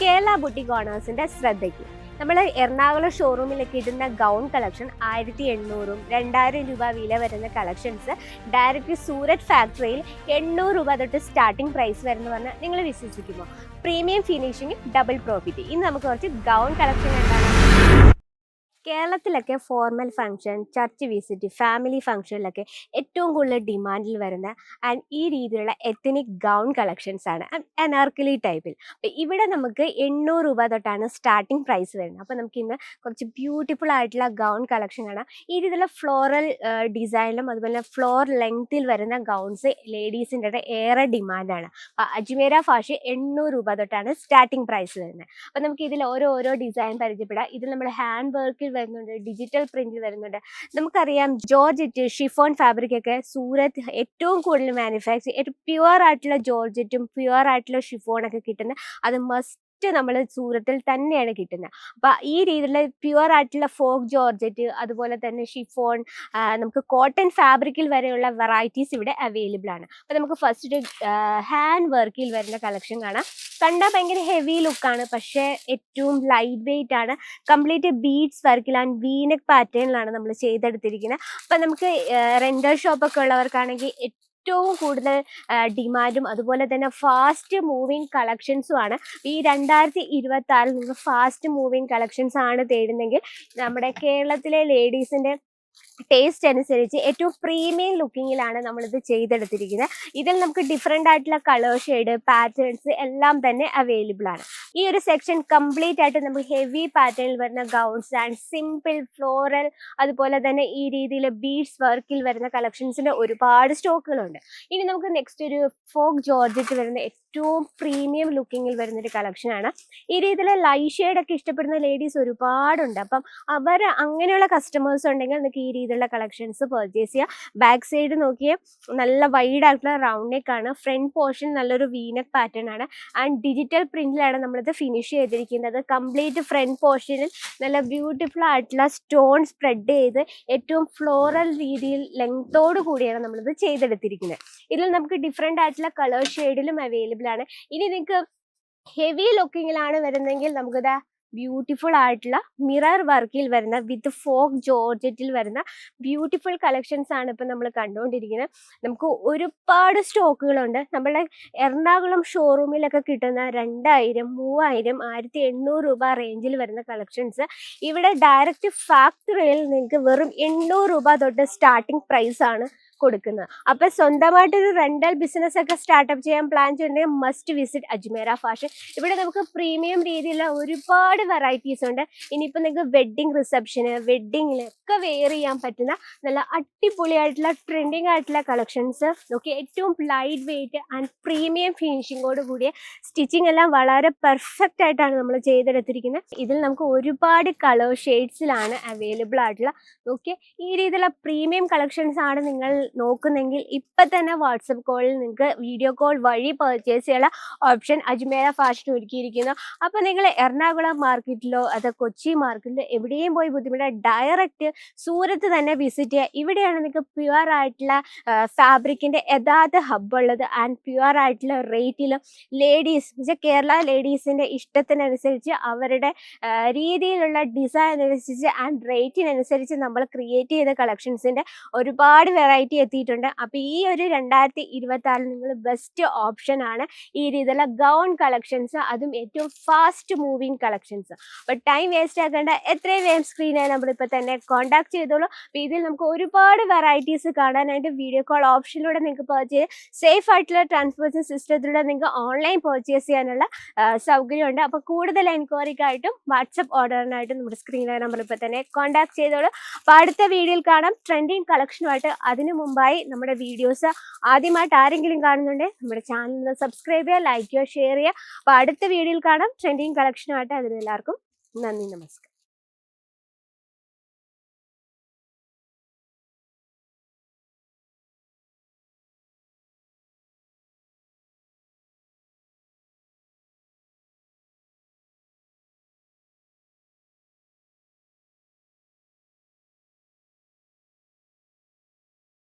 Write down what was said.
Kerala boutique ഓണേഴ്സിന്റെ ശ്രദ്ധയ്ക്ക് നമ്മൾ എറണാകുളം ഷോറൂമിലൊക്കെ ഇടുന്ന ഗൗൺ കളക്ഷൻ 1800 2000 രൂപ വില വരുന്ന കളക്ഷൻസ് ഡയറക്റ്റ് സൂരറ്റ് ഫാക്ടറിയിൽ 800 രൂപ തൊട്ട് സ്റ്റാർട്ടിംഗ് പ്രൈസ് വരുന്ന പറഞ്ഞാൽ നിങ്ങൾ വിശ്വസിക്കുമോ? Premium finishing, double profit. ഇന്ന് നമുക്ക് കുറച്ച് ഗൗൺ കളക്ഷൻ എന്താണ്. കേരളത്തിലൊക്കെ formal function, church visit, family ഫംഗ്ഷനിലൊക്കെ ഏറ്റവും കൂടുതൽ ഡിമാൻഡിൽ വരുന്ന ആൻഡ് ഈ രീതിയിലുള്ള എത്തനിക് ഗൗൺ കളക്ഷൻസ് ആണ് അനാർക്കലി ടൈപ്പിൽ. ഇവിടെ നമുക്ക് 800 രൂപ തൊട്ടാണ് സ്റ്റാർട്ടിംഗ് പ്രൈസ് വരുന്നത്. അപ്പോൾ നമുക്ക് ഇന്ന് കുറച്ച് ബ്യൂട്ടിഫുൾ ആയിട്ടുള്ള ഗൗൺ കളക്ഷൻ കാണാം. ഈ രീതിയിലുള്ള ഫ്ലോറൽ ഡിസൈനിലും അതുപോലെ ഫ്ലോർ ലെങ്ത്തിൽ വരുന്ന ഗൗൺസ് ലേഡീസിൻ്റെ ഏറെ ഡിമാൻഡാണ്. അപ്പോൾ അജ്മീര ഫാഷൻ 800 രൂപ തൊട്ടാണ് സ്റ്റാർട്ടിംഗ് പ്രൈസ് വരുന്നത്. അപ്പോൾ നമുക്ക് ഇതിൽ ഓരോ ഡിസൈൻ പരിചയപ്പെടാം. ഇതിൽ നമ്മൾ ഹാൻഡ് വർക്കിൽ വരുന്നുണ്ട്, ഡിജിറ്റൽ പ്രിന്റിൽ വരുന്നുണ്ട്. നമുക്കറിയാം ജോർജറ്റ്, ഷിഫോൺ ഫാബ്രിക് ഒക്കെ സൂരത്ത് ഏറ്റവും കൂടുതൽ മാനുഫാക്ചർ പ്യുവർ ആയിട്ടുള്ള ജോർജറ്റും പ്യുവർ ആയിട്ടുള്ള ഷിഫോണൊക്കെ കിട്ടുന്നത് അത് മസ്റ്റ് നമ്മൾ സൂരത്തിൽ തന്നെയാണ് കിട്ടുന്നത്. അപ്പോൾ ഈ രീതിയിലുള്ള പ്യുവർ ആയിട്ടുള്ള ഫോക്ക് ജോർജറ്റ്, അതുപോലെ തന്നെ ഷിഫോൺ, നമുക്ക് കോട്ടൺ ഫാബ്രിക്കിൽ വരെയുള്ള വെറൈറ്റീസ് ഇവിടെ അവൈലബിൾ ആണ്. അപ്പോൾ നമുക്ക് ഫസ്റ്റ് ഹാൻഡ് വർക്കിൽ വരുന്ന കളക്ഷൻ കാണാം. കണ്ടാൽ ഭയങ്കര ഹെവി ലുക്കാണ്, പക്ഷേ ഏറ്റവും ലൈറ്റ് വെയിറ്റ് ആണ്. കംപ്ലീറ്റ് ബീഡ്സ് വർക്കിൽ ആൻഡ് വീനെക്ക് പാറ്റേണിലാണ് നമ്മൾ ചെയ്തെടുത്തിരിക്കുന്നത്. അപ്പം നമുക്ക് റെൻ്റൽ ഷോപ്പൊക്കെ ഉള്ളവർക്കാണെങ്കിൽ ഏറ്റവും കൂടുതൽ ഡിമാൻഡും അതുപോലെ തന്നെ ഫാസ്റ്റ് മൂവിങ് കളക്ഷൻസും ആണ്. ഈ 2026 നിങ്ങൾ ഫാസ്റ്റ് മൂവിങ് കളക്ഷൻസ് ആണ് തേടുന്നെങ്കിൽ നമ്മുടെ കേരളത്തിലെ ലേഡീസിൻ്റെ ടേസ്റ്റ് അനുസരിച്ച് ഏറ്റവും പ്രീമിയം ലുക്കിങ്ങിലാണ് നമ്മളിത് ചെയ്തെടുത്തിരിക്കുന്നത്. ഇതിൽ നമുക്ക് ഡിഫറെൻ്റ് ആയിട്ടുള്ള കളർ ഷെയ്ഡ്, പാറ്റേൺസ് എല്ലാം തന്നെ അവൈലബിൾ ആണ്. ഈ ഒരു സെക്ഷൻ കംപ്ലീറ്റ് ആയിട്ട് നമുക്ക് ഹെവി പാറ്റേണിൽ വരുന്ന ഗൗൺസ് ആൻഡ് സിമ്പിൾ ഫ്ലോറൽ, അതുപോലെ തന്നെ ഈ രീതിയിൽ ബീഡ്സ് വർക്കിൽ വരുന്ന കളക്ഷൻസിൻ്റെ ഒരുപാട് സ്റ്റോക്കുകളുണ്ട്. ഇനി നമുക്ക് നെക്സ്റ്റ് ഒരു ഫോക്ക് ജോർജറ്റ് വരുന്ന ഏറ്റവും പ്രീമിയം ലുക്കിങ്ങിൽ വരുന്നൊരു കളക്ഷനാണ്. ഈ രീതിയിൽ ലൈറ്റ് ഷെയ്ഡൊക്കെ ഇഷ്ടപ്പെടുന്ന ലേഡീസ് ഒരുപാടുണ്ട്. അപ്പം അവർ അങ്ങനെയുള്ള കസ്റ്റമേഴ്സ് ഉണ്ടെങ്കിൽ നിങ്ങൾക്ക് ഈ രീതിയിലുള്ള കളക്ഷൻസ് പർച്ചേസ് ചെയ്യുക. ബാക്ക് സൈഡ് നോക്കിയേ, നല്ല വൈഡ് ആയിട്ടുള്ള റൗണ്ട് നെക്ക് ആണ്. ഫ്രണ്ട് പോർഷൻ നല്ലൊരു വീനക്ക് പാറ്റേൺ ആണ് ആൻഡ് ഡിജിറ്റൽ പ്രിന്റിലാണ് നമ്മളിത് ഫിനിഷ് ചെയ്തിരിക്കുന്നത്. കംപ്ലീറ്റ് ഫ്രണ്ട് പോർഷനിൽ നല്ല ബ്യൂട്ടിഫുൾ ആയിട്ടുള്ള സ്റ്റോൺ സ്പ്രെഡ് ചെയ്ത് ഏറ്റവും ഫ്ലോറൽ രീതിയിൽ ലെങ്തോട് കൂടിയാണ് നമ്മളിത് ചെയ്തെടുത്തിരിക്കുന്നത്. ഇതിൽ നമുക്ക് ഡിഫറെൻ്റ് ആയിട്ടുള്ള കളർ ഷെയ്ഡിലും അവൈലബിൾ ആണ്. ഇനി നിങ്ങൾക്ക് ഹെവി ലുക്കിങ്ങിലാണ് വരുന്നതെങ്കിൽ നമുക്കിതാ ബ്യൂട്ടിഫുൾ ആയിട്ടുള്ള മിറർ വർക്കിൽ വരുന്ന വിത്ത് ഫോക്ക് ജോർജറ്റിൽ വരുന്ന ബ്യൂട്ടിഫുൾ കളക്ഷൻസ് ആണ് ഇപ്പം നമ്മൾ കണ്ടുകൊണ്ടിരിക്കുന്നത്. നമുക്ക് ഒരുപാട് സ്റ്റോക്കുകളുണ്ട്. നമ്മുടെ എറണാകുളം ഷോറൂമിലൊക്കെ കിട്ടുന്ന 2000, 3000, 1800 രൂപ റേഞ്ചിൽ വരുന്ന കളക്ഷൻസ് ഇവിടെ ഡയറക്റ്റ് ഫാക്ടറിയിൽ നിങ്ങൾക്ക് വെറും 800 രൂപ തൊട്ട് സ്റ്റാർട്ടിംഗ് പ്രൈസ് ആണ് കൊടുക്കുന്നത്. അപ്പം സ്വന്തമായിട്ടൊരു റെൻ്റൽ ബിസിനസ് ഒക്കെ സ്റ്റാർട്ടപ്പ് ചെയ്യാൻ പ്ലാൻ ചെയ്തിട്ടുണ്ടെങ്കിൽ മസ്റ്റ് വിസിറ്റ് അജ്മീര ഫാഷൻ. ഇവിടെ നമുക്ക് പ്രീമിയം രീതിയിലുള്ള ഒരുപാട് വെറൈറ്റീസ് ഉണ്ട്. ഇനിയിപ്പോൾ നിങ്ങൾക്ക് വെഡ്ഡിങ് റിസപ്ഷന്, വെഡ്ഡിങ്ങിലൊക്കെ വെയർ ചെയ്യാൻ പറ്റുന്ന നല്ല അടിപൊളിയായിട്ടുള്ള ട്രെൻഡിങ് ആയിട്ടുള്ള കളക്ഷൻസ് നോക്കി, ഏറ്റവും ലൈറ്റ് വെയിറ്റ് ആൻഡ് പ്രീമിയം ഫിനിഷിങ്ങോട് കൂടിയ സ്റ്റിച്ചിങ് എല്ലാം വളരെ പെർഫെക്റ്റ് ആയിട്ടാണ് നമ്മൾ ചെയ്തെടുത്തിരിക്കുന്നത്. ഇതിൽ നമുക്ക് ഒരുപാട് കളർ ഷെയ്ഡ്സിലാണ് അവൈലബിൾ ആയിട്ടുള്ള. നോക്കിയേ, ഈ രീതിയിലുള്ള പ്രീമിയം കളക്ഷൻസ് ആണ് നിങ്ങൾ നോക്കുന്നെങ്കിൽ ഇപ്പം തന്നെ വാട്സപ്പ് കോളിൽ നിങ്ങൾക്ക് വീഡിയോ കോൾ വഴി പർച്ചേസ് ചെയ്യാനുള്ള ഓപ്ഷൻ അജ്മീര ഫാഷൻ ഒരുക്കിയിരിക്കുന്നു. അപ്പോൾ നിങ്ങൾ എറണാകുളം മാർക്കറ്റിലോ അതോ കൊച്ചി മാർക്കറ്റിലോ എവിടെയും പോയി ബുദ്ധിമുട്ട് ഡയറക്റ്റ് സൂരത്ത് തന്നെ വിസിറ്റ് ചെയ്യുക. ഇവിടെയാണ് നിങ്ങൾക്ക് പ്യുവർ ആയിട്ടുള്ള ഫാബ്രിക്കിൻ്റെ യഥാർത്ഥ ഹബ്ബുള്ളത് ആൻഡ് പ്യുവർ ആയിട്ടുള്ള റേറ്റിലും ലേഡീസ് കേരള ലേഡീസിൻ്റെ ഇഷ്ടത്തിനനുസരിച്ച് അവരുടെ രീതിയിലുള്ള ഡിസൈൻ അനുസരിച്ച് ആൻഡ് റേറ്റിനനുസരിച്ച് നമ്മൾ ക്രിയേറ്റ് ചെയ്ത കളക്ഷൻസിൻ്റെ ഒരുപാട് വെറൈറ്റി എത്തിയിട്ടുണ്ട്. അപ്പോൾ ഈ ഒരു 2026 നിങ്ങൾ ബെസ്റ്റ് ഓപ്ഷൻ ആണ് ഈ രീതിയിലുള്ള ഗൗൺ കളക്ഷൻസ്, അതും ഏറ്റവും ഫാസ്റ്റ് മൂവിങ് കളക്ഷൻസ്. അപ്പോൾ ടൈം വേസ്റ്റ് ആക്കേണ്ട, എത്രയും വേഗം സ്ക്രീനായി നമ്മളിപ്പോൾ തന്നെ കോൺടാക്ട് ചെയ്തോളൂ. അപ്പോൾ ഇതിൽ നമുക്ക് ഒരുപാട് വെറൈറ്റീസ് കാണാനായിട്ട് വീഡിയോ കോൾ ഓപ്ഷനിലൂടെ നിങ്ങൾക്ക് പർച്ചേസ്, സേഫ് ആയിട്ടുള്ള ട്രാൻസ്പോർട്ടേഷൻ സിസ്റ്റത്തിലൂടെ നിങ്ങൾക്ക് ഓൺലൈൻ പർച്ചേസ് ചെയ്യാനുള്ള സൗകര്യമുണ്ട്. അപ്പോൾ കൂടുതൽ എൻക്വയറിക്കായിട്ടും വാട്സപ്പ് ഓർഡറിനായിട്ടും നമ്മുടെ സ്ക്രീനായി നമ്മളിപ്പോൾ തന്നെ കോൺടാക്ട് ചെയ്തോളൂ. അപ്പോൾ അടുത്ത വീഡിയോയിൽ കാണാം ട്രെൻഡിങ് കളക്ഷനുമായിട്ട്. അതിനു മുമ്പായി നമ്മുടെ വീഡിയോസ് ആദ്യമായിട്ട് ആരെങ്കിലും കാണുന്നുണ്ടെങ്കിൽ നമ്മുടെ ചാനൽ സബ്സ്ക്രൈബ് ചെയ്യുക, ലൈക്ക് ചെയ്യുക, ഷെയർ ചെയ്യുക. അപ്പോൾ അടുത്ത വീഡിയോയിൽ കാണാം ട്രെൻഡിങ് കളക്ഷനുമായിട്ട്. അതിന് എല്ലാവർക്കും നന്ദി, നമസ്കാരം.